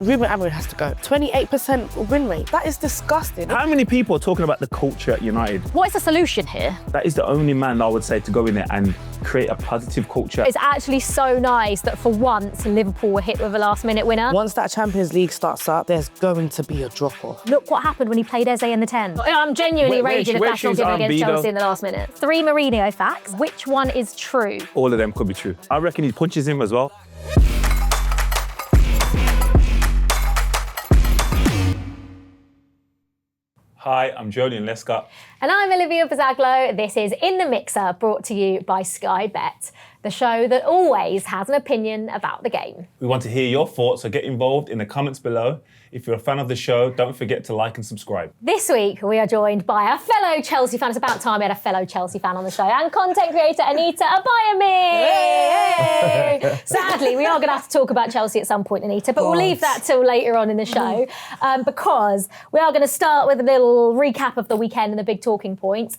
Ruben Amorim has to go. 28% win rate. That is disgusting. How many people are talking about the culture at United? What is the solution here? That is the only man I would say to go in there and create a positive culture. It's actually so nice that for once Liverpool were hit with a last-minute winner. Once that Champions League starts up, there's going to be a drop-off. Look what happened when he played Eze in the 10. I'm genuinely raging if that's not given against Chelsea in the last minute. 3 Mourinho facts. Which one is true? All of them could be true. I reckon he punches him as well. Hi, I'm Joleon and And I'm Olivia Pizzaglo. This is In the Mixer, brought to you by Sky Bet, the show that always has an opinion about the game. We want to hear your thoughts, so get involved in the comments below. If you're a fan of the show, don't forget to like and subscribe. This week, we are joined by a fellow Chelsea fan. It's about time we had a fellow Chelsea fan on the show, and content creator Anita Abayomi. Hey! Sadly, we are going to have to talk about Chelsea at some point, Anita, but we'll leave that till later on in the show, because we are going to start with a little recap of the weekend and the big talking points.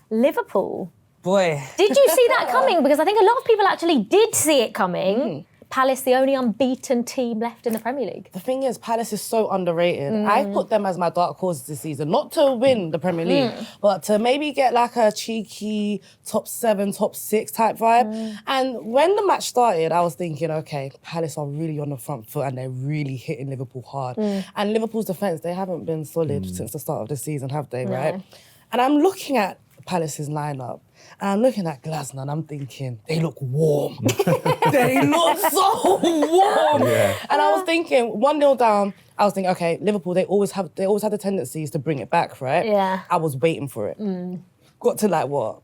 Liverpool. Boy. Did you see that coming? Because I think a lot of people actually did see it coming. Palace, the only unbeaten team left in the Premier League. The thing is, Palace is so underrated. I put them as my dark horse this season, not to win the Premier League, but to maybe get like a cheeky top 7, top 6 type vibe. And when the match started, I was thinking, okay, Palace are really on the front foot and they're really hitting Liverpool hard. And Liverpool's defence, they haven't been solid since the start of the season, have they, right? And I'm looking at Palace's lineup, and I'm looking at Glasner and I'm thinking, they look warm. They look so warm. Yeah. And I was thinking, 1-0 down, I was thinking, okay, Liverpool, they always have the tendencies to bring it back, right? Yeah. I was waiting for it. Got to like, what,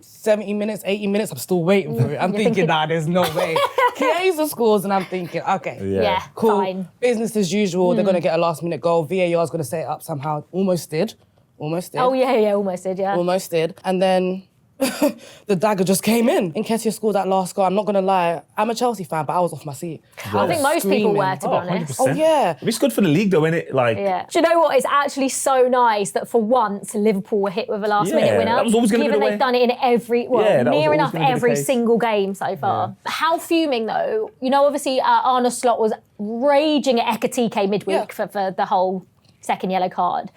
70 minutes, 80 minutes, I'm still waiting for it. I'm thinking, nah, there's no way. Chiesa scores and I'm thinking, okay, Yeah, cool. fine. Business as usual, they're going to get a last minute goal. VAR's going to set it up somehow. Almost did. Oh, yeah, almost did, yeah. Almost did. And then the dagger just came in. Nketiah scored that last goal. I'm not going to lie. I'm a Chelsea fan, but I was off my seat. I think most people were, to be honest. 100%. Oh, yeah. It's good for the league though, isn't it? Like, Yeah. Do you know what? It's actually so nice that for once Liverpool were hit with a last-minute Yeah, winner. that was always gonna be given the way. they've done it in every, well, Yeah, that was near always enough gonna be the every case. single game so far. How fuming though? You know, obviously Arne Slot was raging at Ekatike midweek for the whole second yellow card.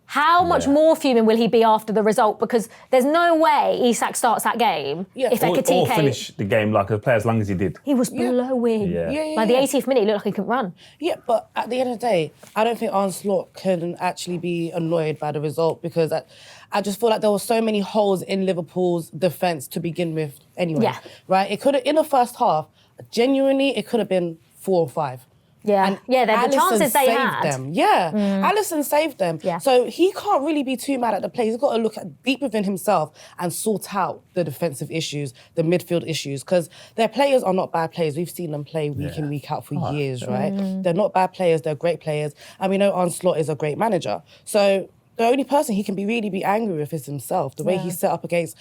How much more fuming will he be after the result? Because there's no way Isak starts that game if Ekatike... Or finish the game like a player as long as he did. He was blowing. Yeah. Like the 80th minute, he looked like he couldn't run. Yeah, but at the end of the day, I don't think Arne Slot can actually be annoyed by the result because I just feel like there were so many holes in Liverpool's defence to begin with anyway. Yeah. Right? It could have, in the first half, genuinely, it could have been 4 or 5. Yeah, And the Alisson chances they saved had. them. Yeah, Alisson saved them. Yeah. So he can't really be too mad at the play. He's got to look at deep within himself and sort out the defensive issues, the midfield issues, because their players are not bad players. We've seen them play week in, week out for years, right? They're not bad players. They're great players, and we know Arne Slot is a great manager. So the only person he can really be angry with is himself. The way he set up against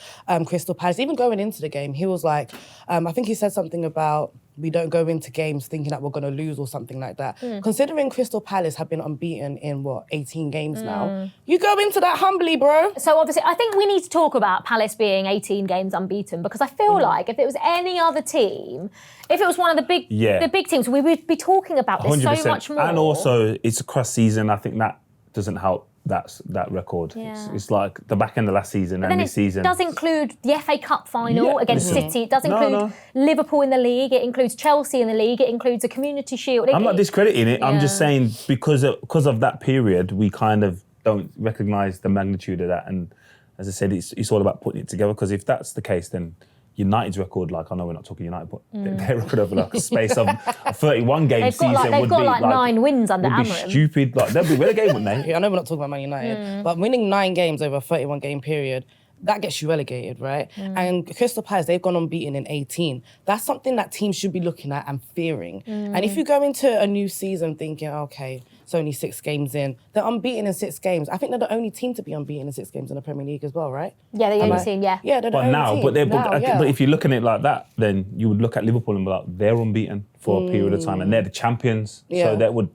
Crystal Palace, even going into the game, he was like, I think he said something about, we don't go into games thinking that we're going to lose or something like that. Considering Crystal Palace have been unbeaten in, 18 games now, you go into that humbly, bro. So obviously, I think we need to talk about Palace being 18 games unbeaten, because I feel like if it was any other team, if it was one of the big teams, we would be talking about this 100%. so much more. And also, it's a cross season. I think that doesn't help that record. Yeah. It's like the back end of last season and this season. It does include the FA Cup final against City. It does include Liverpool in the league. It includes Chelsea in the league. It includes the Community Shield. I'm not discrediting it. I'm just saying because of that period, we kind of don't recognise the magnitude of that. And as I said, it's all about putting it together. Because if that's the case, then United's record, like I know we're not talking United, but their record over like a space of a 31 game season they've got 9 wins under would be Amorim. stupid. Like they'll be relegated, wouldn't they? Yeah, I know we're not talking about Man United, but winning 9 games over a 31 game period, that gets you relegated, right? And Crystal Palace, they've gone unbeaten in 18. That's something that teams should be looking at and fearing. And if you go into a new season thinking, okay, it's only 6 games in, they're unbeaten in 6 games. I think they're the only team to be unbeaten in 6 games in the Premier League as well, right? Yeah, the only team, yeah. Yeah, they're the only team. But if you're looking at it like that, then you would look at Liverpool and be like, they're unbeaten for a period of time and they're the champions. So that would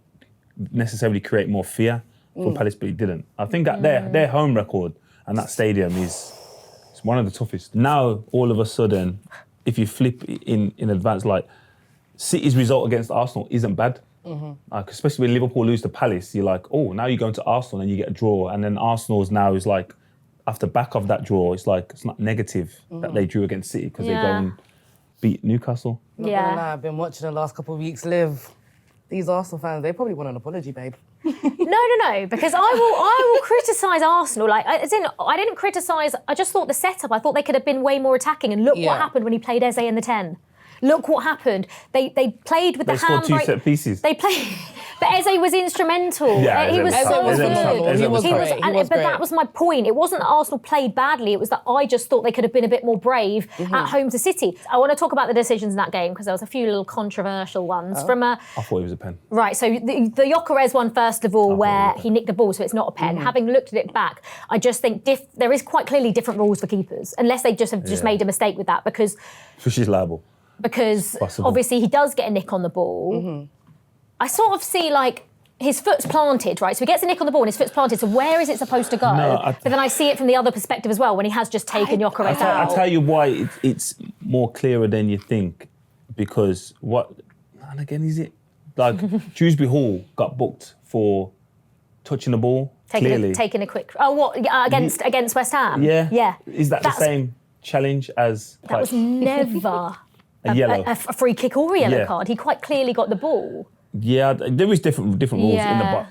necessarily create more fear for Palace, but it didn't. I think that their home record and that stadium is one of the toughest. Now, all of a sudden, if you flip in advance, like City's result against Arsenal isn't bad. Like, especially when Liverpool lose to Palace, you're like, oh, now you're going to Arsenal and you get a draw. And then Arsenal's now is like, after back of that draw, it's like, it's not negative that they drew against City because they go and beat Newcastle. Not gonna lie, I've been watching the last couple of weeks live. These Arsenal fans, they probably want an apology, babe. No, because I will criticise Arsenal. Like, as in, I didn't criticise, I just thought the setup, I thought they could have been way more attacking. And look what happened when he played Eze in the 10. Look what happened. They played with the handbrake. They scored 2 set pieces. They played, but Eze was instrumental. Yeah, he was so good. He was great. But that was my point. It wasn't that Arsenal played badly. It was that I just thought they could have been a bit more brave at home to City. I want to talk about the decisions in that game because there was a few little controversial ones. I thought it was a pen. Right, so the Gyökeres one, first of all, where he nicked the ball, so it's not a pen. Having looked at it back, I just think there is quite clearly different rules for keepers, unless they just have made a mistake with that because... So she's liable. Because obviously he does get a nick on the ball. I sort of see like his foot's planted, right? So he gets a nick on the ball and his foot's planted. So where is it supposed to go? But then I see it from the other perspective as well when he has just taken Gyökeres out. I'll tell you why it's more clearer than you think. Because and again, is it? Like, Dewsbury Hall got booked for touching the ball, taking a quick... Oh, what? Against West Ham? Yeah. Yeah. Is that the same challenge as... That was never... a yellow. A free kick or a yellow card. He quite clearly got the ball. Yeah, there is different rules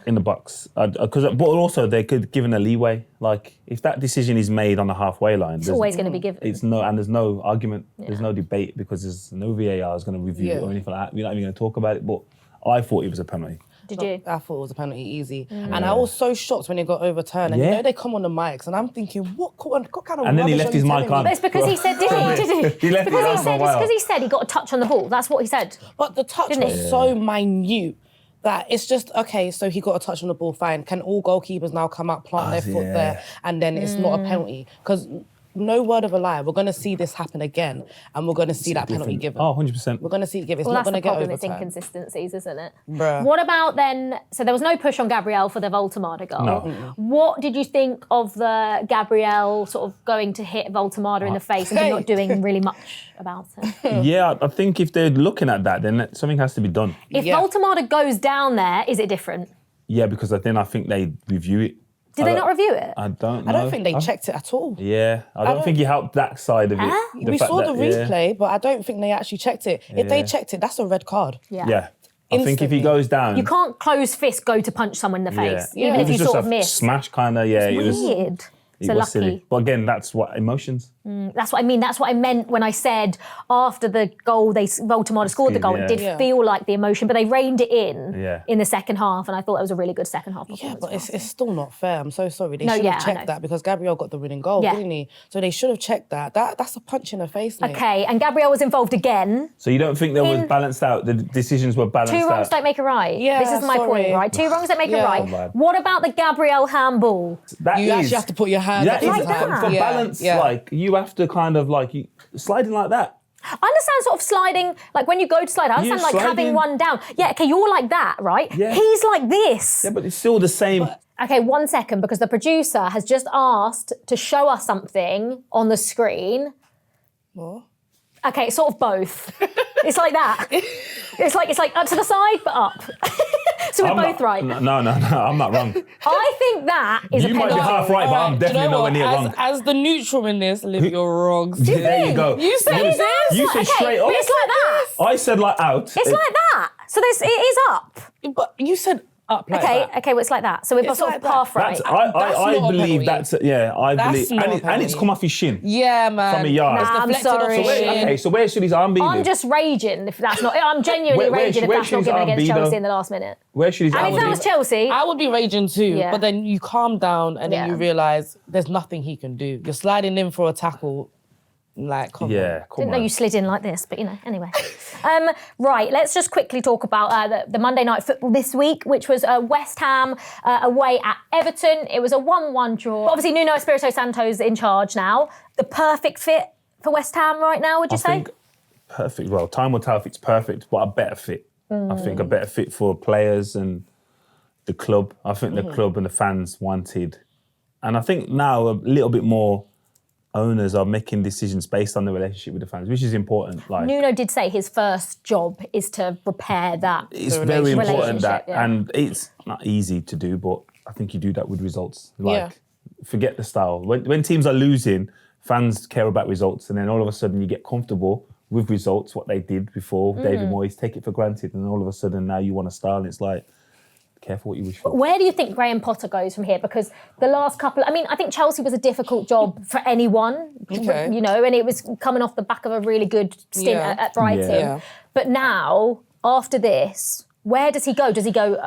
in the box. But also they could given a leeway. Like, if that decision is made on the halfway line, it's always going to be given. There's no argument. There's no debate because there's no VAR is going to review it or anything like that. We're not even going to talk about it. But I thought it was a penalty. Did you? I thought it was a penalty easy. And I was so shocked when it got overturned. And you know they come on the mics and I'm thinking, what kind of And then he left his mic on. But it's because he said, did he? He left it on for a while. It's because he said he got a touch on the ball. That's what he said. But the touch was so minute that it's just, okay, so he got a touch on the ball, fine. Can all goalkeepers now come up, plant their foot there, and then it's not a penalty? Because no word of a lie, we're going to see this happen again, and we're going to see that penalty given. Oh, 100%. We're going to see it given. It's not going to get overturned. It's inconsistencies, isn't it? Bruh. What about then, so there was no push on Gabriel for the Voltemada goal. No. What did you think of the Gabriel sort of going to hit Voltemada in the face and him not doing really much about it? Yeah, I think if they're looking at that, then something has to be done. If Voltemada goes down there, is it different? Yeah, because then I think they review it. Did they not review it? I don't know. I don't think they checked it at all. Yeah, I don't think he helped that side of it. We saw the replay, but I don't think they actually checked it. If they checked it, that's a red card. Yeah. I think if he goes down... You can't close fist go to punch someone in the face, even if you sort of miss. Smash kind of, it was weird. So was lucky. silly. But again, that's what emotions. That's what I mean. That's what I meant when I said after the goal, Voltemada scored the goal. It did feel like the emotion, but they reined it in the second half, and I thought that was a really good second half performance. Yeah, but it's still not fair. I'm so sorry. They should have checked that because Gabriel got the winning goal, didn't he? So they should have checked that. That's a punch in the face, mate. Okay, and Gabriel was involved again. So you don't think they were balanced out? The decisions were balanced out? 2 wrongs don't make a right. Yeah, this is my point, right? 2 wrongs don't make a right. What about the Gabriel handball? You actually have to put your hand up. Like that. For balance, like, you have to kind of like, sliding like that. I understand sort of sliding, like when you go to slide, I understand like having one down. Yeah, okay, you're like that, right? Yeah. He's like this. Yeah, but it's still the same. Okay, 1 second, because the producer has just asked to show us something on the screen. What? Okay, it's sort of both. It's like that. It's like up to the side, but up. So we're both right. No, I'm not wrong. I think that is You a might be penalty. half right, but I'm definitely nowhere near wrong. As the neutral in this, Liv, you're wrong. There you go. You said It is. You said straight up. But it's like that. I said like out. It's like that. So it is up. But you said up like that. Okay, well, it's like that. So we're sort of half right. I not a believe penalty. that's I That's believe, not a and it's penalty. come off his shin. Yeah, man. From a yard. It's I'm deflected off sorry. his shin. So where should his arm be? I'm Liv? just raging if that's not. I'm genuinely Where raging if that's should not his given arm against be, Chelsea though? in the last minute. Where should his And arm if that be? was Chelsea, I would be raging too, Yeah. but then you calm down and then you realise there's nothing he can do. You're sliding in for a tackle, like, come on. Yeah, come didn't know on. you slid in like this, but anyway. Right, let's just quickly talk about the Monday night football this week, which was West Ham away at Everton. It was a 1-1 draw. Obviously, Nuno Espirito Santo's in charge now. The perfect fit for West Ham right now, would you say? I think perfect. Well, time will tell if it's perfect, but a better fit. I think a better fit for players and the club. I think the club and the fans wanted. And I think now a little bit more owners are making decisions based on the relationship with the fans, which is important. Like Nuno did say his first job is to repair that. It's very important that, yeah. and it's not easy to do, but I think you do that with results. Like, forget the style. When teams are losing, fans care about results, and then all of a sudden you get comfortable with results, what they did before. David Moyes, take it for granted, and all of a sudden now you want a style, and it's like, careful what you wish for. Where do you think Graham Potter goes from here? Because the last couple, I think Chelsea was a difficult job for anyone, you know, and it was coming off the back of a really good stint at Brighton. Yeah. But now, after this, where does he go? Does he go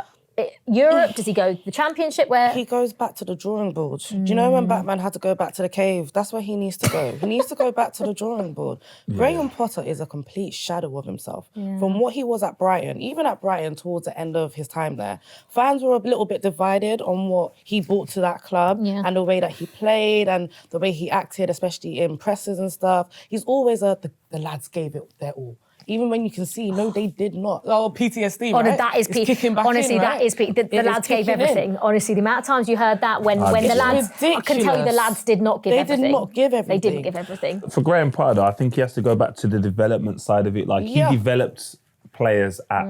Europe? Does he go the Championship? Where he goes back to the drawing board. Do you know when Batman had to go back to the cave? That's where he needs to go. He needs to go back to the drawing board. Graham Potter is a complete shadow of himself. From what he was at Brighton, even at Brighton towards the end of his time there, fans were a little bit divided on what he brought to that club and the way that he played and the way he acted, especially in presses and stuff. He's always the lads gave it their all. Even when you can see, no, they did not. Oh, PTSD, right? That is peak. Honestly, that is peak. The lads gave everything. Honestly, the amount of times you heard that when the lads... ridiculous. I can tell you the lads did not give everything. They did not give everything. They didn't give everything. For Graham Potter, I think he has to go back to the development side of it. Like, he developed players at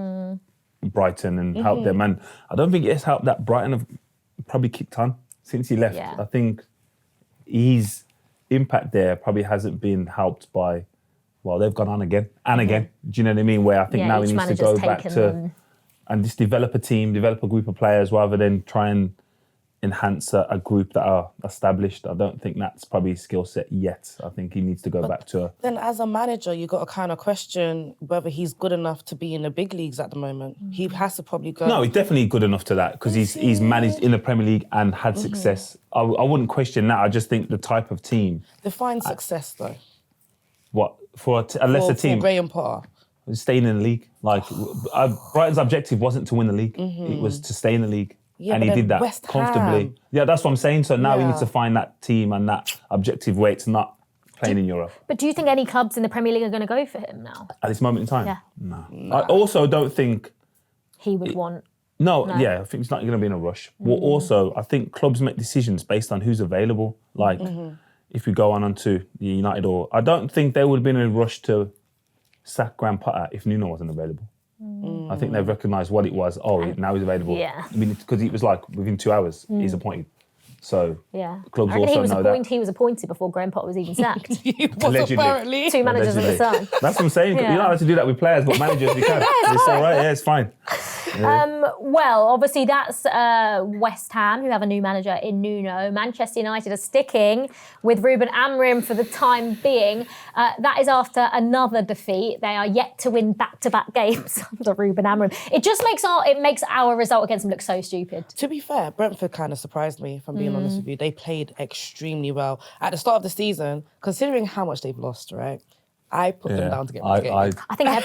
Brighton and helped them. And I don't think it's helped that Brighton have probably kicked on since he left. Yeah. I think his impact there probably hasn't been helped by... Well, they've gone on again and again. Do you know what I mean? Where I think now he needs to go back to and just develop a team, develop a group of players rather than try and enhance a group that are established. I don't think that's probably his skill set yet. I think he needs to go back to Then as a manager, you've got to kind of question whether he's good enough to be in the big leagues at the moment. He has to probably go... No, he's definitely good enough to that because he's managed in the Premier League and had success. I wouldn't question that. I just think the type of team... Define success, though. What? For a lesser team? For Graham Potter. Staying in the league. Like, Brighton's objective wasn't to win the league. It was to stay in the league. Yeah, and he did that West comfortably. Ham. Yeah, that's what I'm saying. So now he needs to find that team and that objective where it's not playing in Europe. But do you think any clubs in the Premier League are going to go for him now? At this moment in time? Yeah. No. I also don't think... He would want... No, I think it's not going to be in a rush. Well, also, I think clubs make decisions based on who's available. Like, if we go onto the United I don't think they would have been in a rush to sack Graham Potter if Nuno wasn't available. I think they've recognised what it was. Oh, now he's available. Yeah. Because he was like, within 2 hours, he's appointed. So clubs I reckon also know that. He was appointed before Graham Potter was even sacked. He was Allegedly. apparently. 2 managers at the time. That's what I'm saying. You're not allowed to do that with players, but managers, you can. It's all right. Yeah, it's fine. Well, obviously that's West Ham, who have a new manager in Nuno. Manchester United are sticking with Ruben Amorim for the time being. That is after another defeat. They are yet to win back-to-back games under Ruben Amorim. It just makes our result against them look so stupid. To be fair, Brentford kind of surprised me, if I'm being honest with you. They played extremely well. At the start of the season, considering how much they've lost, right? I put them down to get relegated. I think I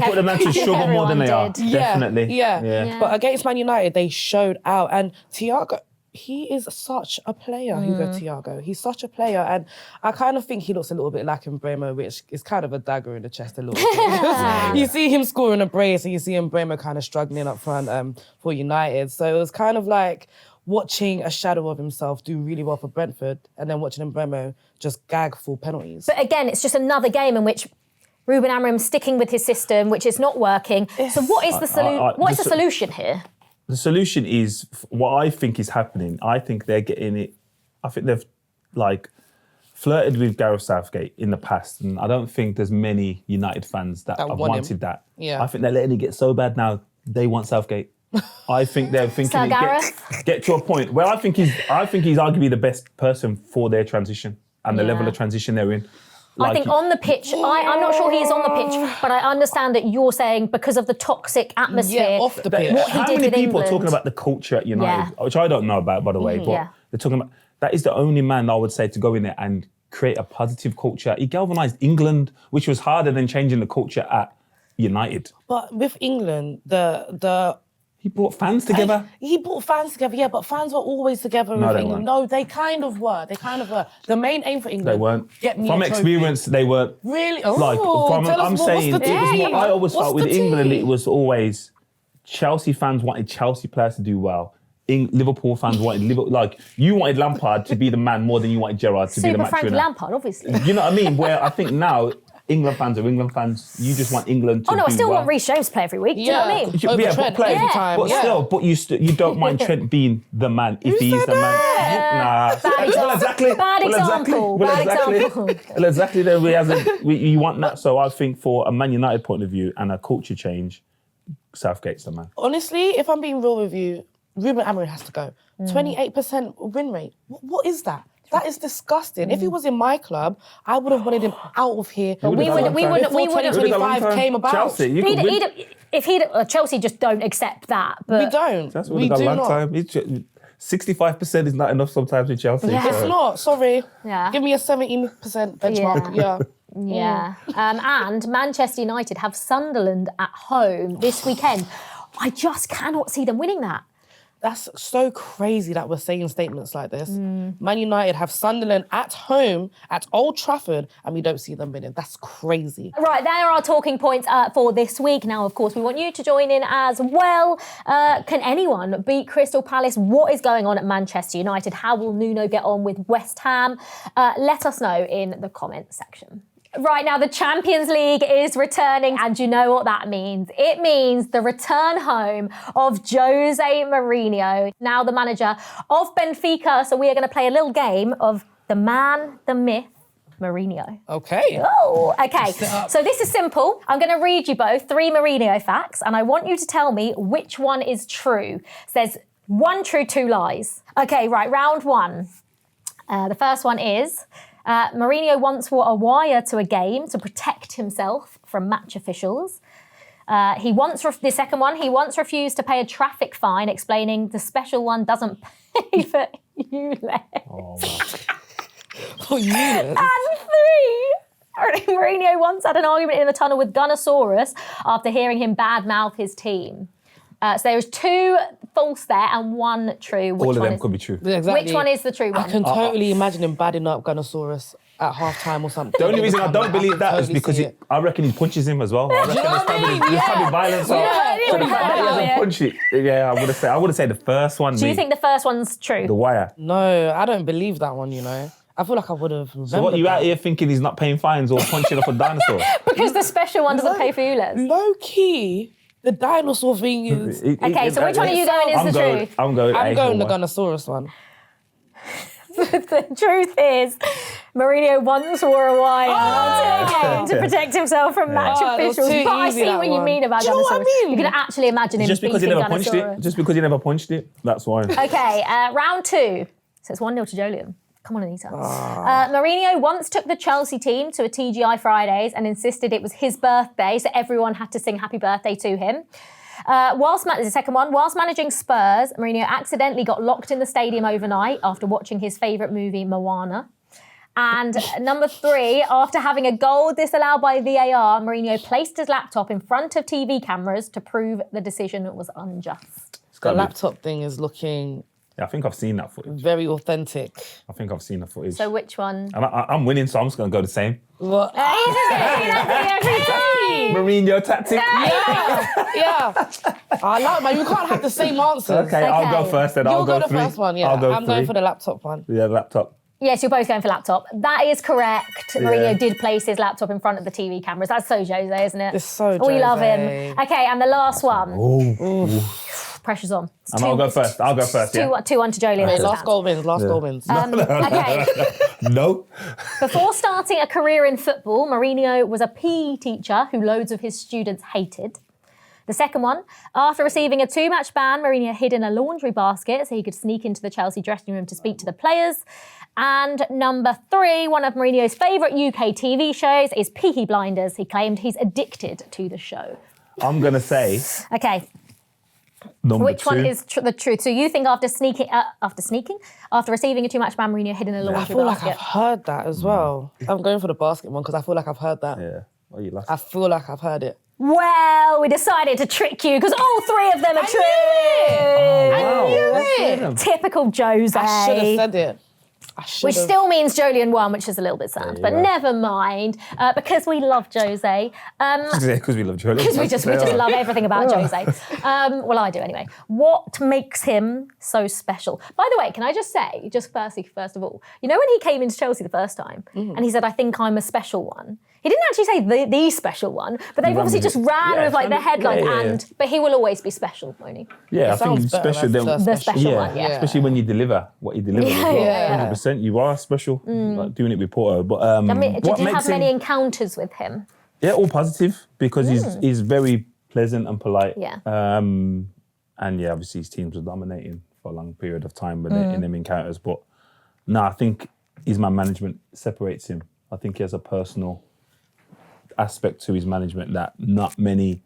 put them down to struggle more than they are. Definitely. Yeah. But against Man United, they showed out. And Thiago, he is such a player, Hugo Thiago. He's such a player. And I kind of think he looks a little bit like Mbeumo, which is kind of a dagger in the chest a little bit. You see him scoring a brace and you see Mbeumo kind of struggling up front for United. So it was kind of like watching a shadow of himself do really well for Brentford and then watching Mbeumo just gag full penalties. But again, it's just another game in which Ruben Amorim's sticking with his system, which is not working. So what is the solution here? The solution is what I think is happening. I think they're getting it. I think they've flirted with Gareth Southgate in the past, and I don't think there's many United fans that have wanted that. Yeah. I think they're letting it get so bad now. They want Southgate. I think they're thinking get to a point where I think he's arguably the best person for their transition and the level of transition they're in. I think on the pitch, I'm not sure he is on the pitch, but I understand that you're saying because of the toxic atmosphere. Off the pitch. What he How did many with people England, are talking about the culture at United, which I don't know about, by the way, but they're talking about, that is the only man I would say to go in there and create a positive culture. He galvanised England, which was harder than changing the culture at United. But with England, he brought fans together. He brought fans together, yeah, but fans were always together with England. Weren't. No, they kind of were. The main aim for England. They weren't. Get me From a trophy. experience, they weren't. Really? I'm saying, it was what I always felt with England, it was always Chelsea fans wanted Chelsea players to do well. Liverpool fans wanted you wanted Lampard to be the man more than you wanted Gerrard to be the match Frank winner. Lampard, obviously. You know what I mean? Where I think now England fans are England fans. You just want England to do I still well. want Reece James to play every week. Do you know what I mean? Over Trent play every time. But still, but you don't mind Trent being the man if he's the man. Nah. Bad example. Well, exactly. Then you want that. So I think for a Man United point of view and a culture change, Southgate's the man. Honestly, if I'm being real with you, Ruben Amorim has to go. 28% win rate. What is that? That is disgusting. If he was in my club, I would have wanted him out of here. But we wouldn't. Before 2025 came about. Chelsea, Chelsea just don't accept that. But We don't. That's We do not. time. 65% is not enough sometimes with Chelsea. Yeah. It's not. Sorry. Yeah. Give me a 70% benchmark. Yeah. Yeah. And Manchester United have Sunderland at home this weekend. I just cannot see them winning that. That's so crazy that we're saying statements like this. Man United have Sunderland at home at Old Trafford and we don't see them winning. That's crazy. Right, there are talking points for this week. Now, of course, we want you to join in as well. Can anyone beat Crystal Palace? What is going on at Manchester United? How will Nuno get on with West Ham? Let us know in the comments section. Right, now the Champions League is returning, and you know what that means. It means the return home of Jose Mourinho, now the manager of Benfica. So we are going to play a little game of the man, the myth, Mourinho. Okay. Oh, okay. So this is simple. I'm going to read you both 3 Mourinho facts, and I want you to tell me which one is true. So there's 1 true, 2 lies. Okay, right, round 1. The first one is... Mourinho once wore a wire to a game to protect himself from match officials. The second one, he once refused to pay a traffic fine, explaining the special one doesn't pay for ULEZ. And 3, Mourinho once had an argument in the tunnel with Gunnosaurus after hearing him badmouth his team. So there's 2 false there and 1 true. All of them could be true. Exactly. Which one is the true one? I can totally imagine him badding up Gunnosaurus at half-time or something. The only reason I don't believe that is because I reckon he punches him as well. I reckon there's probably violence. So the fact that he doesn't punch it, I would say the first one. Do you think the first one's true? The wire? No, I don't believe that one, you know. I feel like I would have remembered. So what, you out here thinking he's not paying fines or punching up a dinosaur? Because the special one doesn't pay for ULEZ. Low key, the dinosaur thing is... Okay, so which one are you going is the truth? I'm going the Gunnosaurus one. The truth is, Mourinho once wore a wire to protect himself from match officials. But I see what you mean about Gunnosaurus. Do you know what I mean? You can actually imagine him Just because he beating never punched Gunnosaurus. it. Just because he never punched it. That's why. Okay, round 2. So it's 1-0 to Joleon. Come on, Anita. Mourinho once took the Chelsea team to a TGI Fridays and insisted it was his birthday, so everyone had to sing happy birthday to him. The second one, whilst managing Spurs, Mourinho accidentally got locked in the stadium overnight after watching his favourite movie, Moana. And number 3, after having a goal disallowed by VAR, Mourinho placed his laptop in front of TV cameras to prove the decision was unjust. The laptop thing is looking... Yeah, I think I've seen that footage. Very authentic. I think I've seen the footage. So which one? And I'm winning, so I'm just going to go the same. What? Every time. Mourinho tactic. Yeah. I like, man. You can't have the same answers. Okay, I'll go first then. I'll go the 3. first one, yeah. I'll go I'm 3. going for the laptop one. Yeah, laptop. Yes, you're both going for laptop. That is correct. Mourinho did place his laptop in front of the TV cameras. That's so Jose, isn't it? It's so We love him. Jose. Okay, and the last one. Ooh. Pressure's on. And I'll go first. I'll go first, yeah. 2-1 to Joleon. Okay, last goal wins. Okay. No. Before starting a career in football, Mourinho was a PE teacher who loads of his students hated. The second one, after receiving a 2-match ban, Mourinho hid in a laundry basket so he could sneak into the Chelsea dressing room to speak to the players. And number 3, one of Mourinho's favourite UK TV shows is Peaky Blinders. He claimed he's addicted to the show. I'm going to say... Okay. Which one is the truth? So you think after receiving a 2-match ban, Mourinho hid in a laundry basket? I feel like I've heard that as well. I'm going for the basket one because I feel like I've heard that. Yeah. Oh, you lost. I feel like I've heard it. Well, we decided to trick you because all 3 of them are true. I knew it. Typical Jose. I should have said it. Which still means Joleon won, which is a little bit sad. But never mind, because we love Jose. Because we love Joleon. Because we just love everything about Jose. Well, I do anyway. What makes him so special? By the way, can I just say, first of all, you know when he came into Chelsea the first time and he said, I think I'm a special one? He didn't actually say the special one, but they've obviously just ran with like the headlines. But he will always be special, won't he? Yeah, I think he's special. The special one, yeah. Especially when you deliver what you deliver. Yeah. 100%, you are special. Like doing it with Porto. But I mean, did you have many encounters with him? Yeah, all positive because he's very pleasant and polite. Yeah. And yeah, obviously his teams were dominating for a long period of time in them encounters. But no, I think his man management separates him. I think he has a personal aspect to his management that not many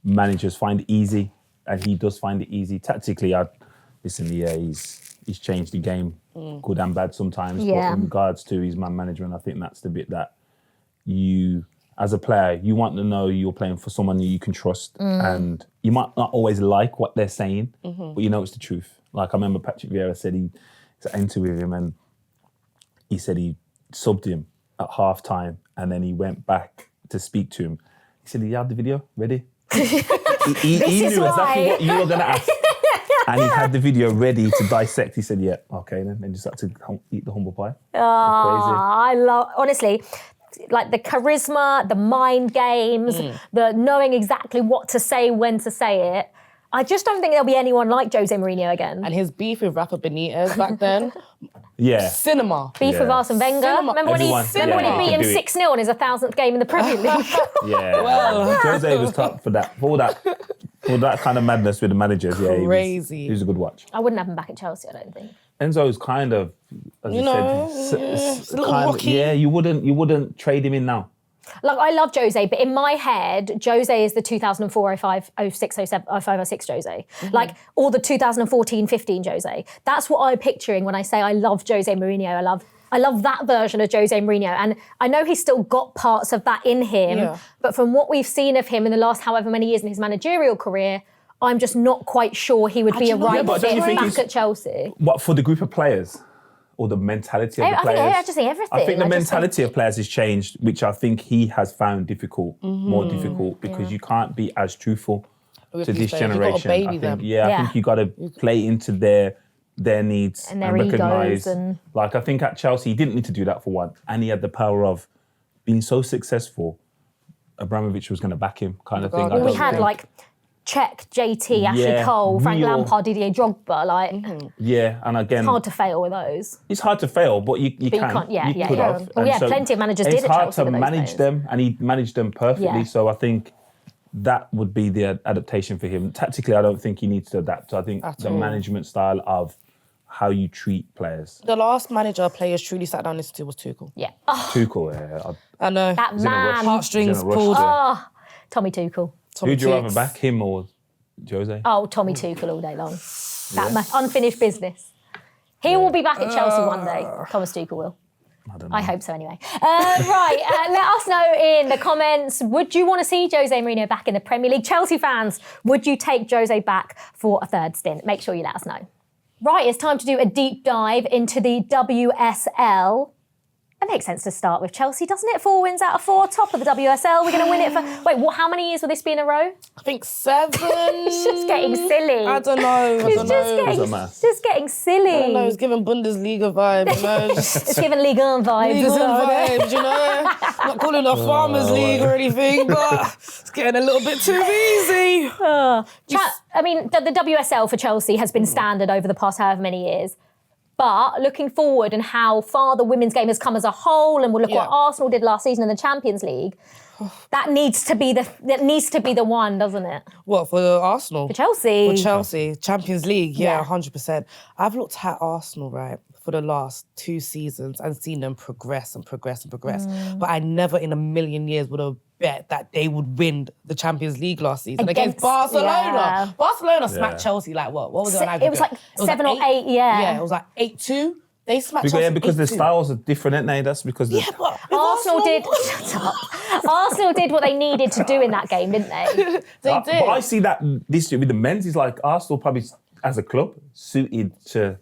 managers find easy, and he does find it easy. Tactically, he's changed the game, good and bad sometimes. But in regards to his man management, I think that's the bit that you, as a player, you want to know you're playing for someone you can trust, and you might not always like what they're saying, but you know it's the truth. Like I remember Patrick Vieira said he interviewed him, and he said he subbed him at half time, and then he went back to speak to him. He said he had the video ready. he knew exactly what you were going to ask. And he had the video ready to dissect. He said, yeah, okay, then just had to eat the humble pie. I love, honestly, like the charisma, the mind games, the knowing exactly what to say, when to say it. I just don't think there'll be anyone like Jose Mourinho again. And his beef with Rafa Benitez back then. Cinema. Beef with Arsene Wenger. Remember when he beat him 6-0 in his 1,000th game in the Premier League? Well, Jose was top for that. For that kind of madness with the managers. Yeah, he was a good watch. I wouldn't have him back at Chelsea, I don't think. Enzo's kind of, as you said, it's a little rocky. Yeah, you wouldn't trade him in now. Like, I love Jose, but in my head, Jose is the 2004, 05, 06, 07, 05, 06 Jose. Like, or the 2014, 15 Jose. That's what I'm picturing when I say I love Jose Mourinho. I love that version of Jose Mourinho. And I know he's still got parts of that in him, but from what we've seen of him in the last however many years in his managerial career, I'm just not quite sure he would be a right fit back at Chelsea. What, for the group of players? Or the mentality of the players? I just think everything. I think the mentality of players has changed, which I think he has found more difficult, because you can't be as truthful to this generation. I think you got to play into their needs and their recognise. And like, I think at Chelsea, he didn't need to do that for one, and he had the power of being so successful. Abramovich was going to back him, kind of thing. Well, we had like Czech, JT, Ashley Cole, Frank Lampard, Didier Drogba, and again, it's hard to fail with those. It's hard to fail, but you can. You could have. Well, plenty of managers did at Chelsea. It's hard to manage them, and he managed them perfectly. So I think that would be the adaptation for him. Tactically, I don't think he needs to adapt. I think the management style of how you treat players. The last manager players truly sat down and listened to was Tuchel. Yeah. Tuchel, I know. That man. Heartstrings pulled. Tommy Tuchel. Who'd you rather back, him or Jose? Oh, Tommy Tuchel all day long. That unfinished business. He will be back at Chelsea one day. Thomas Tuchel will. I don't know. I hope so anyway. Let us know in the comments, would you want to see Jose Mourinho back in the Premier League? Chelsea fans, would you take Jose back for a third stint? Make sure you let us know. Right, it's time to do a deep dive into the WSL. It makes sense to start with Chelsea, doesn't it? 4 wins out of 4, top of the WSL. We're going to win it for... Wait, how many years will this be in a row? I think 7. It's just getting silly. I don't know. It's just getting silly. I don't know, it's giving Bundesliga vibes, you know. It's giving Ligue 1 vibes. Ligue 1 vibes, you know. I'm not calling it a Farmers League or anything, but it's getting a little bit too easy. I mean, the WSL for Chelsea has been standard over the past however many years. But looking forward and how far the women's game has come as a whole, and we'll look at what Arsenal did last season in the Champions League, that needs to be the one, doesn't it? What, for Arsenal? For Chelsea. For Chelsea. Champions League, 100%. I've looked at Arsenal, right, for the last 2 seasons and seen them progress and progress and progress. But I never in a million years would have bet that they would win the Champions League last season against Barcelona. Yeah. Barcelona smacked Chelsea like what? What was it on aggregate? It was like 7 or 8, Yeah, it was like 8-2. They smacked Chelsea. Yeah, because 8-2. the styles are different, aren't they? That's because but Arsenal did. Shut up. Arsenal did what they needed to do in that game, didn't they? They did. But I see that this year with the men's is like Arsenal probably as a club suited to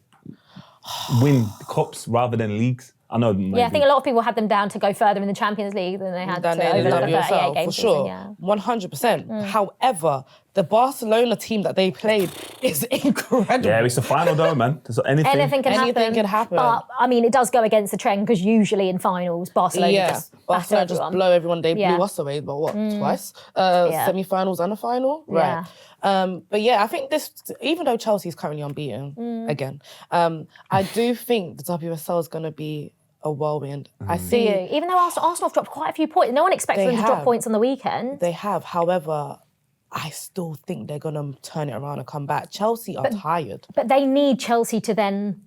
win cups rather than leagues? I know. Yeah, I think a lot of people had them down to go further in the Champions League than they had to over the 38 games. For sure, 100%. However, the Barcelona team that they played is incredible. Yeah, it's a final though, man. Anything can happen. But, I mean, it does go against the trend because usually in finals, Barcelona just blow everyone. They blew us away, but what, twice? Semi-finals and a final? Right. But yeah, I think this, even though Chelsea is currently unbeaten, again, I do think the WSL is going to be a whirlwind. I see. Even though Arsenal have dropped quite a few points, no one expects them to drop points on the weekend. They have. However, I still think they're going to turn it around and come back. Chelsea are tired. But they need Chelsea to then...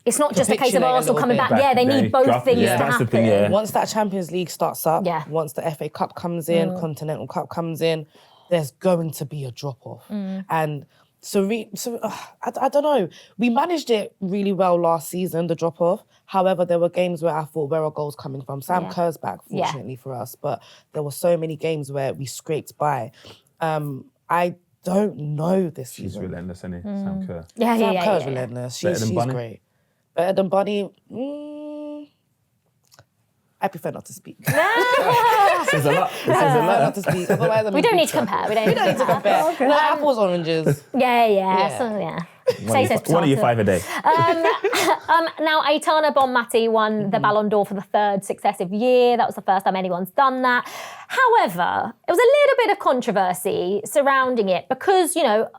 It's not just a case of Arsenal coming back. Yeah, they need both things to happen. Once that Champions League starts up, once the FA Cup comes in, Continental Cup comes in, there's going to be a drop-off. And I don't know. We managed it really well last season, the drop-off. However, there were games where I thought, where are goals coming from? Sam Kerr's back, fortunately for us. But there were so many games where we scraped by. I don't know this season. She's relentless, isn't he? Sam Kerr. Sam Kerr's relentless. She's great. Better than Bunny? I prefer not to speak. Says a lot. It says a lot. Not to speak. Otherwise, we don't need to compare. We don't need to compare. Okay. No, apples, oranges. Yeah. One of you 5 a day. Now, Aitana Bonmati won the Ballon d'Or for the 3rd successive year. That was the first time anyone's done that. However, it was a little bit of controversy surrounding it because, you know,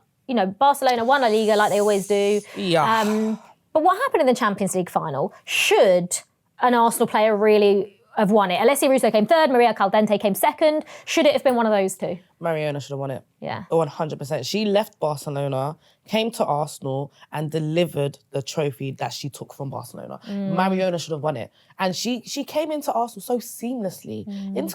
Barcelona won La Liga like they always do. Yeah. But what happened in the Champions League final? Should an Arsenal player really have won it? Alessia Russo came 3rd, Maria Caldente came 2nd. Should it have been one of those two? Mariona should have won it. Yeah. 100%. She left Barcelona, came to Arsenal and delivered the trophy that she took from Barcelona. Mariona should have won it. And she came into Arsenal so seamlessly.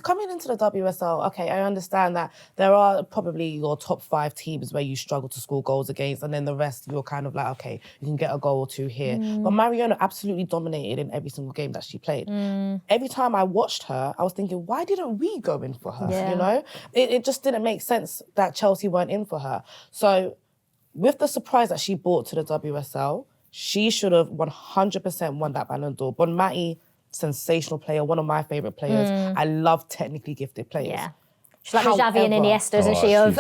Coming into the WSL, okay, I understand that there are probably your top 5 teams where you struggle to score goals against, and then the rest you're kind of like, okay, you can get a goal or two here. But Mariona absolutely dominated in every single game that she played. Every time I watched her, I was thinking, why didn't we go in for her? Yeah. You know? It just didn't make sense that Chelsea weren't in for her. So with the surprise that she brought to the WSL, she should have 100% won that Ballon d'Or. Bonmati, sensational player, one of my favourite players. I love technically gifted players. Yeah. She's like the Xavi and Iniesta, isn't she, of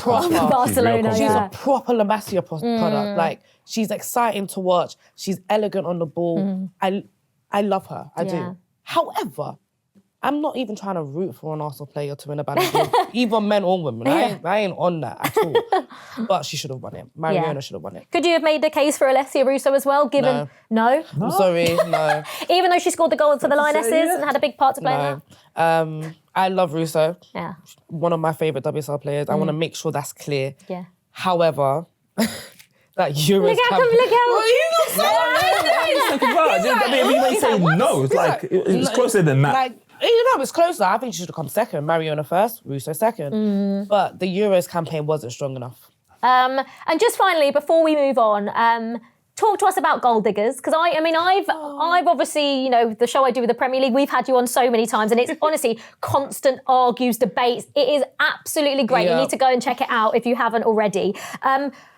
Barcelona? She's a proper La Masia product. Like, she's exciting to watch. She's elegant on the ball. I love her. I do. However, I'm not even trying to root for an Arsenal player to win a Ballon d'Or, either men or women. I ain't on that at all. But she should have won it. Mariona should have won it. Could you have made the case for Alessia Russo as well, given... No? I'm sorry, no. Even though she scored the goal for the Lionesses and had a big part to play in that? I love Russo. Yeah. One of my favourite WSL players. I want to make sure that's clear. Yeah. However... That Euros Look how... Well, he's not you may say no. It's like, it's closer than that. Like, you know, it's closer. I think she should have come 2nd. Mariona 1st, Russo 2nd. But the Euros campaign wasn't strong enough. And just finally, before we move on, talk to us about goal diggers, because I've obviously, you know, the show I do with the Premier League, we've had you on so many times, and it's honestly constant argues, debates. It is absolutely great. Yeah. You need to go and check it out if you haven't already.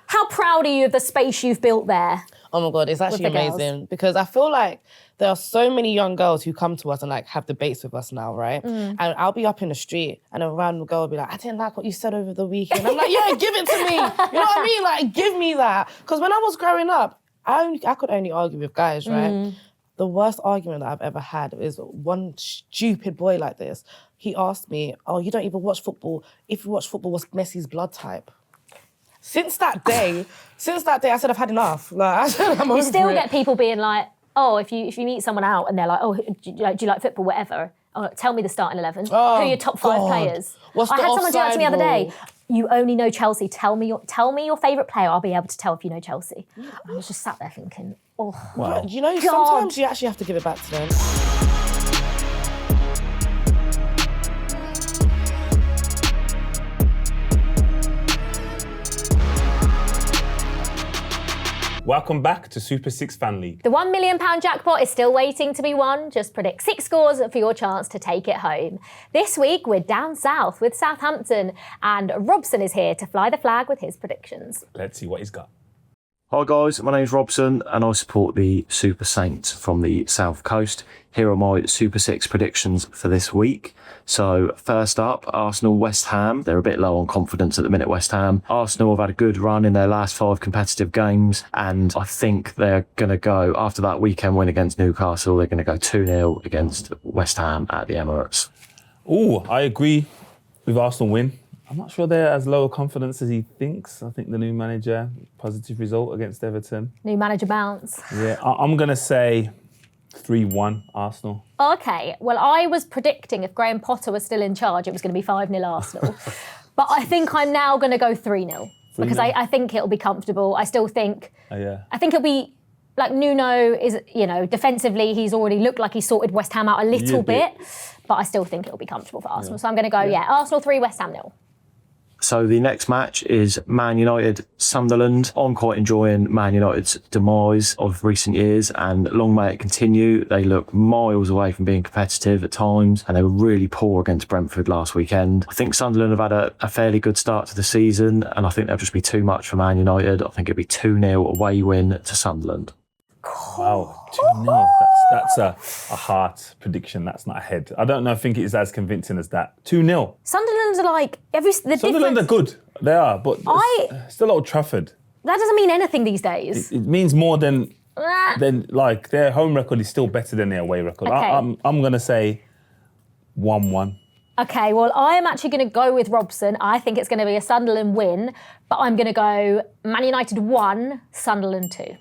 How proud are you of the space you've built there? Oh my God, it's actually amazing because I feel like there are so many young girls who come to us and like have debates with us now, right? And I'll be up in the street and a random girl will be like, I didn't like what you said over the weekend. I'm like, yeah, give it to me. You know what I mean? Like, give me that. Because when I was growing up, I could only argue with guys, right? The worst argument that I've ever had is one stupid boy like this. He asked me, oh, you don't even watch football. If you watch football, what's Messi's blood type? Since that day, I said I've had enough. Like, I said, I'm You still over get it. people being like, oh, if you meet someone out and they're like, oh, do you like football, whatever? Oh, tell me the starting 11. Who are your top 5 players? What's I the had someone do that to me the other day. offside You only know Chelsea. Tell me your favourite player. I'll be able to tell if you know Chelsea. I was just sat there thinking, oh. Wow. You know, God. sometimes you actually have to give it back to them. Welcome back to Super 6 Fan League. The £1 million jackpot is still waiting to be won. Just predict 6 scores for your chance to take it home. This week, we're down south with Southampton, and Robson is here to fly the flag with his predictions. Let's see what he's got. Hi guys, my name's Robson and I support the Super Saints from the South Coast. Here are my Super 6 predictions for this week. So first up, Arsenal, West Ham. They're a bit low on confidence at the minute, West Ham. Arsenal have had a good run in their last 5 competitive games, and I think they're going to go, after that weekend win against Newcastle, they're going to go 2-0 against West Ham at the Emirates. Oh, I agree with Arsenal win. I'm not sure they're as low confidence as he thinks. I think the new manager, positive result against Everton. New manager bounce. Yeah, I'm going to say 3-1 Arsenal. Okay, well, I was predicting if Graham Potter was still in charge, it was going to be 5-0 Arsenal. But I think I'm now going to go 3-0 because I think it'll be comfortable. I still think... I think it'll be... Like Nuno is, defensively, he's already looked like he sorted West Ham out a little bit. But I still think it'll be comfortable for Arsenal. So I'm going to go, Arsenal 3, West Ham 0. So the next match is Man United, Sunderland. I'm quite enjoying Man United's demise of recent years, and long may it continue. They look miles away from being competitive at times, and they were really poor against Brentford last weekend. I think Sunderland have had a fairly good start to the season, and I think they'll just be too much for Man United. I think it'll be 2-0 away win to Sunderland. Wow, 2-0. That's a heart prediction. That's not a head. I don't know. I think it's as convincing as that. 2-0. Sunderland's are like Sunderland are good. They are, but still Old Trafford. That doesn't mean anything these days. It means more than like their home record is still better than their away record. Okay. I'm gonna say 1-1. Okay, well, I am actually going to go with Robson. I think it's going to be a Sunderland win, but I'm going to go Man United 1, Sunderland 2.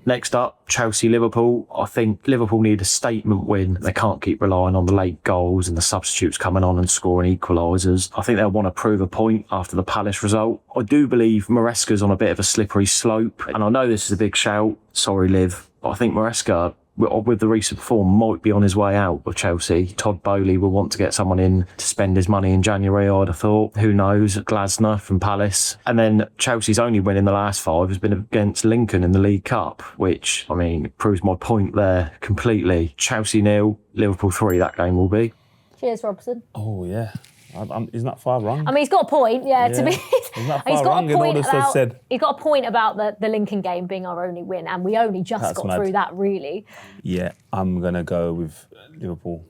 Next up, Chelsea-Liverpool. I think Liverpool need a statement win. They can't keep relying on the late goals and the substitutes coming on and scoring equalisers. I think they'll want to prove a point after the Palace result. I do believe Maresca's on a bit of a slippery slope, and I know this is a big shout. Sorry, Liv. But I think Maresca, with the recent form, might be on his way out of Chelsea. Todd Bowley will want to get someone in to spend his money in January, I'd have thought. Who knows? Glasner from Palace. And then Chelsea's only win in the last 5 has been against Lincoln in the League Cup, which, I mean, proves my point there completely. Chelsea 0, Liverpool 3, that game will be. Cheers, Robson. Oh, yeah. He's not far wrong. I mean, he's got a point, to be... He's not far wrong in all this was said. He's got a point about the Lincoln game being our only win, and we only just got through that, really. Yeah, I'm going to go with Liverpool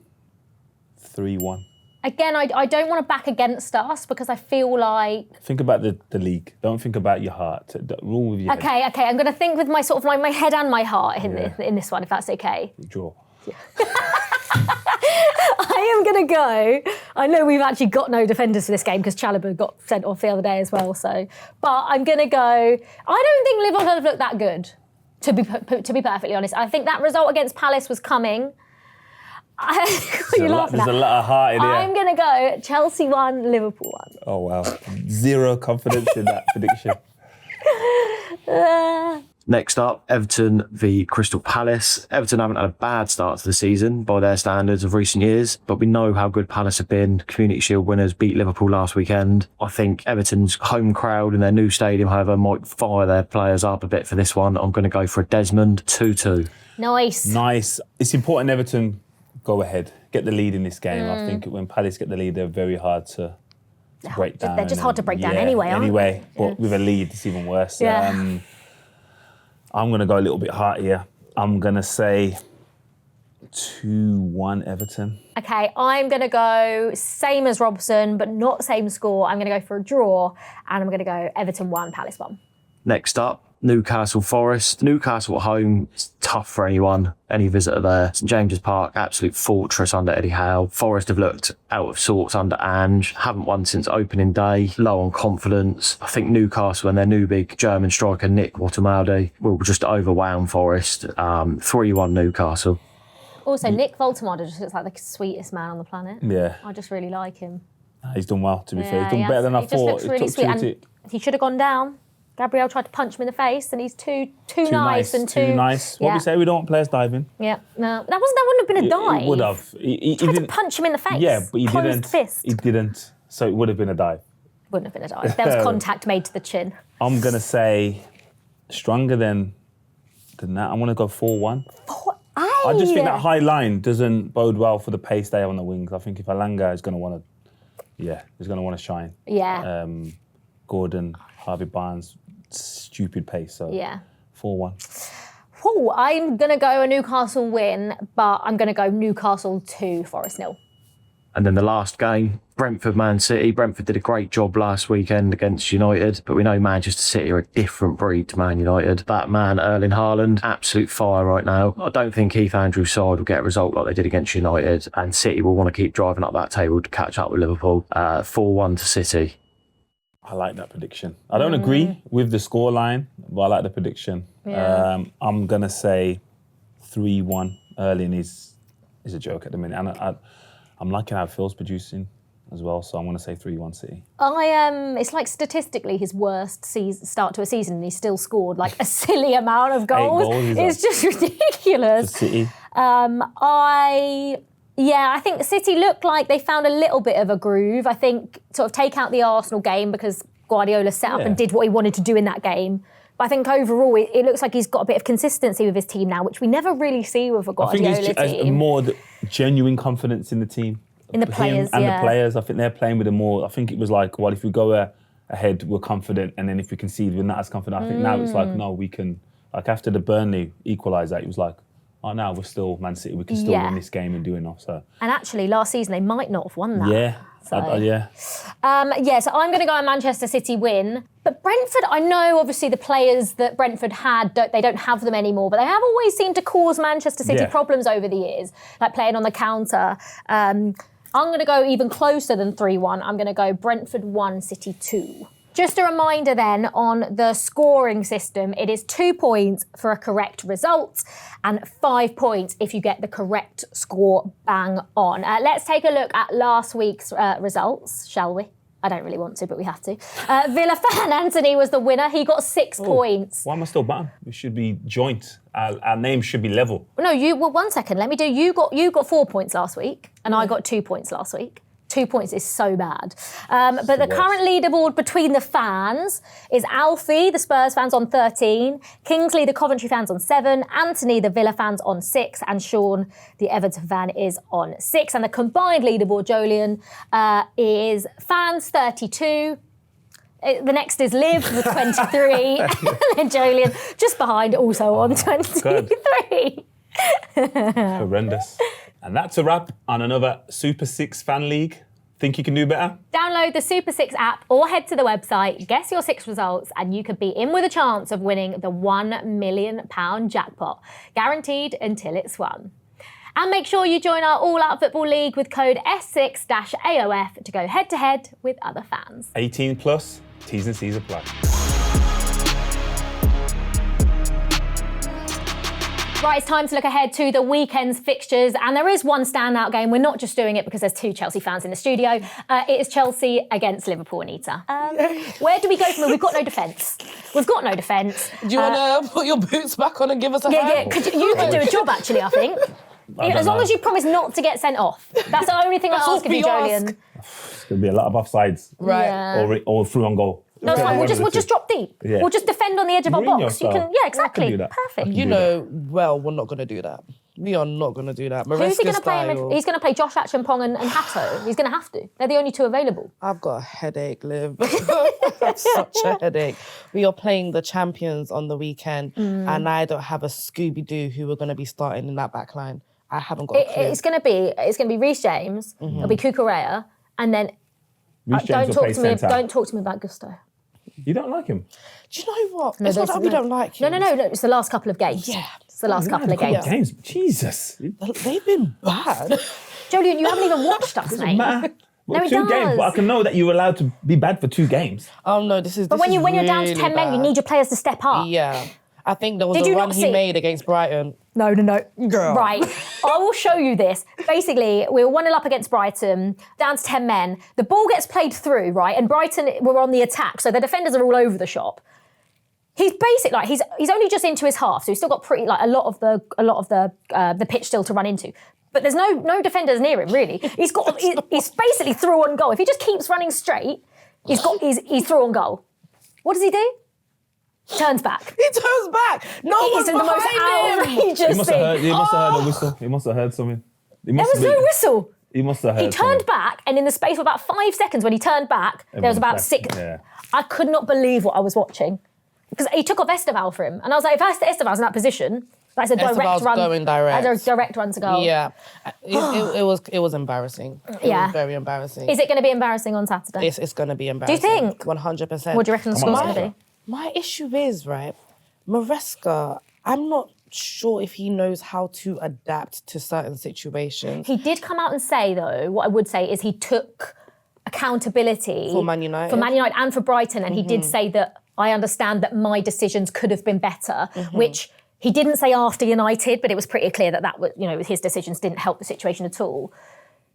3-1. Again, I don't want to back against us because I feel like... Think about the league. Don't think about your heart. Rule with your head. Okay, I'm going to think with my sort of like my head and my heart in this one, if that's okay. Draw. Yeah. I am going to go. I know we've actually got no defenders for this game because Chalobah got sent off the other day as well. So, but I'm going to go. I don't think Liverpool have looked that good, to be perfectly honest. I think that result against Palace was coming. You're laughing at. There's a lot of heart in here. I'm going to go Chelsea 1, Liverpool 1. Oh wow, zero confidence in that prediction. Next up, Everton v Crystal Palace. Everton haven't had a bad start to the season by their standards of recent years, but we know how good Palace have been. Community Shield winners beat Liverpool last weekend. I think Everton's home crowd in their new stadium, however, might fire their players up a bit for this one. I'm going to go for a Desmond 2-2. Nice. It's important Everton go ahead, get the lead in this game. I think when Palace get the lead, they're very hard to break down. They're just hard to break down anyway, aren't they? But with a lead, it's even worse. Yeah. I'm going to go a little bit hard here. I'm going to say 2-1 Everton. Okay, I'm going to go same as Robson, but not same score. I'm going to go for a draw, and I'm going to go Everton 1, Palace 1. Next up, Newcastle Forest. Newcastle at home, it's tough for anyone, any visitor there. St James's Park, absolute fortress under Eddie Howe. Forest have looked out of sorts under Ange, haven't won since opening day, low on confidence. I think Newcastle and their new big German striker Nick Watamaldi will just overwhelm Forest. 3-1 Newcastle. Also, Nick Watamaldi just looks like the sweetest man on the planet. Yeah. I just really like him. He's done well, to be fair. He's done better than I thought. He just looks really sweet, and he should have gone down. Gabriel tried to punch him in the face, and he's too nice and too nice. What we say, we don't want players diving. Yeah, no, that wouldn't have been a dive. It would have. He tried to punch him in the face. Yeah, but he didn't. Fist. He didn't. So it would have been a dive. Wouldn't have been a dive. There was contact made to the chin. I'm gonna say stronger than that. I'm gonna go 4-1. I just think that high line doesn't bode well for the pace they have on the wings. I think if Alanga is gonna want to shine. Yeah. Gordon, Harvey Barnes, stupid pace. So yeah. 4-1. Oh, I'm going to go a Newcastle win, but I'm going to go Newcastle 2, Forest 0. And then the last game, Brentford-Man City. Brentford did a great job last weekend against United, but we know Manchester City are a different breed to Man United. That man, Erling Haaland, absolute fire right now. I don't think Keith Andrews' side will get a result like they did against United, and City will want to keep driving up that table to catch up with Liverpool. 4-1 to City. I like that prediction. I don't agree with the scoreline, but I like the prediction. Yeah. I'm going to say 3-1. Erling is a joke at the minute. And I'm liking how Phil's producing as well, so I'm going to say 3-1 City. It's like statistically his worst start to a season, and he still scored like a silly amount of goals. 8 goals. It's just ridiculous. For City. I think City looked like they found a little bit of a groove. I think sort of take out the Arsenal game because Guardiola set up and did what he wanted to do in that game. But I think overall it looks like he's got a bit of consistency with his team now, which we never really see with a Guardiola team. I think it's more genuine confidence in the team. In the players, and the players. I think they're playing with more. I think it was like, well, if we go ahead, we're confident, and then if we concede, we're not as confident. I think now it's like, no, we can. Like after the Burnley equalised that, it was like, oh, now we're still Man City. We can still win this game and do enough. So. And actually, last season they might not have won that. Yeah. So. So I'm going to go a Manchester City win. But Brentford, I know obviously the players that Brentford had, they don't have them anymore, but they have always seemed to cause Manchester City problems over the years, like playing on the counter. I'm going to go even closer than 3-1. I'm going to go Brentford 1, City 2. Just a reminder then on the scoring system, it is 2 points for a correct result and 5 points if you get the correct score bang on. Let's take a look at last week's results, shall we? I don't really want to, but we have to. Villa fan Anthony was the winner. He got 6 points. Why am I still bottom? We should be joint. Our names should be level. No, 1 second. Let me do. You got 4 points last week, and I got 2 points last week. 2 points is so bad. But the current leaderboard between the fans is Alfie, the Spurs fans, on 13, Kingsley, the Coventry fans, on 7, Anthony, the Villa fans, on 6, and Sean, the Everton fan, is on 6. And the combined leaderboard, Joleon, is fans 32. The next is Liv with 23, and then Joleon just behind, also on 23. Horrendous. And that's a wrap on another Super 6 Fan League. Think you can do better? Download the Super 6 app or head to the website, guess your 6 results, and you could be in with a chance of winning the £1 million jackpot, guaranteed until it's won. And make sure you join our All Out Football League with code S6-AOF to go head-to-head with other fans. 18 plus, T's and C's apply. Right, it's time to look ahead to the weekend's fixtures, and there is one standout game. We're not just doing it because there's 2 Chelsea fans in the studio. It is Chelsea against Liverpool, Anita. Where do we go from here? We've got no defence. Do you want to put your boots back on and give us a hand? Yeah, you could do a job, actually, I think. As long as you promise not to get sent off. That's the only thing I ask of you, Joleon. It's going to be a lot of offsides. Right. Yeah. Or through on goal. No, it's fine. We'll just drop deep. Yeah. We'll just defend on the edge of our Mourinho box. style. Exactly. I can do that. Perfect. You know, well, we're not going to do that. We are not going to do that. Who's he going to play? style. He's going to play Josh Achampong and Hato. He's going to have to. They're the only 2 available. I've got a headache, Liv. Such a headache. We are playing the champions on the weekend, and I don't have a Scooby-Doo who we're going to be starting in that back line. I haven't got a clue. It's going to be Reece James. It'll be Cucurella, and then don't talk to me about Gusto. You don't like him? Do you know what? It's not that we don't like him. No. It's the last couple of games. Yeah. It's the last couple of games. Jesus. They've been bad. Joleon, you haven't even watched us, mate. Matter. Well, No, it 2 does. games, but I can know that you're allowed to be bad for 2 games. Oh no, this is. But when you're down to 10 men, you need your players to step up. Yeah. I think there was Did a you run not he see- made against Brighton. No. Girl. Right. I will show you this. Basically, we were 1-0 up against Brighton, down to 10 men. The ball gets played through, right? And Brighton were on the attack, so the defenders are all over the shop. He's basically he's only just into his half, so he's still got a lot of the pitch still to run into. But there's no defenders near him really. He's basically through on goal. If he just keeps running straight, he's through on goal. What does he do? Turns back. He turns back. No one's It is the most behind him. outrageous He must have thing. heard a whistle. He must have heard something. There was no whistle. He must have heard He turned something. back, and in the space of about 5 seconds, when he turned back, there was about Everyone's 6. back. Yeah. I could not believe what I was watching. because he took off Esteval for him. And I was like, if Esteval's in that position, that's a direct Esteval's run. going direct. That's a direct run to goal. Yeah, it was embarrassing. It was very embarrassing. Is it going to be embarrassing on Saturday? It's going to be embarrassing. Do you think? 100%. What do you reckon the score's going to be? My issue is, right, Maresca, I'm not sure if he knows how to adapt to certain situations. He did come out and say, though, what I would say is he took accountability For Man United. And for Brighton, and he did say that I understand that my decisions could have been better, which he didn't say after United, but it was pretty clear that was, his decisions didn't help the situation at all.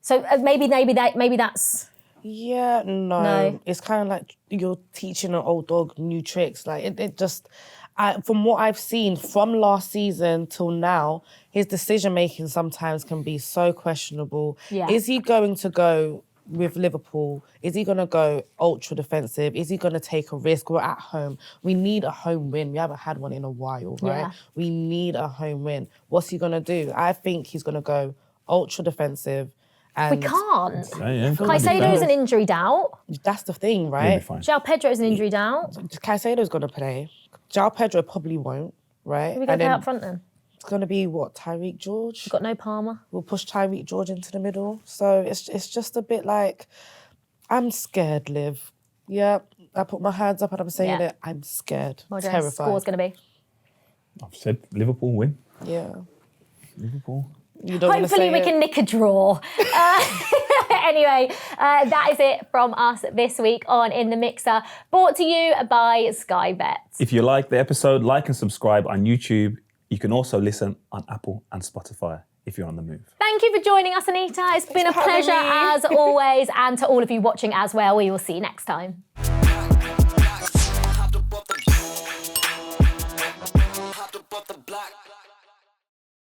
So maybe that's. Yeah, no. It's kind of like you're teaching an old dog new tricks. Like it just, from what I've seen from last season till now, his decision making sometimes can be so questionable. Yeah. Is he going to go with Liverpool? Is he going to go ultra defensive? Is he going to take a risk? We're at home. We need a home win. We haven't had one in a while, right? Yeah. We need a home win. What's he going to do? I think he's going to go ultra defensive. And We can't. Caicedo's Caicedo's an injury doubt. that's the thing, He'll be right? fine. João Pedro's an injury doubt. Caicedo's going to play. João Pedro probably won't, right? Who are we going to play up front then? It's going to be, what, Tyreek George? We've got no Palmer. We'll push Tyreek George into the middle. So it's just a bit like, I'm scared, Liv. Yeah, I put my hands up and I'm saying it. I'm scared. What do you Terrified. score's going to be? I've said Liverpool win. Yeah. Liverpool. You don't wanna Hopefully say we it? can nick a draw. Anyway, that is it from us this week on In the Mixer, brought to you by Sky Bet. If you like the episode, like and subscribe on YouTube. You can also listen on Apple and Spotify if you're on the move. Thank you for joining us, Anita. It's been a for having pleasure me. as always. And to all of you watching as well, we will see you next time.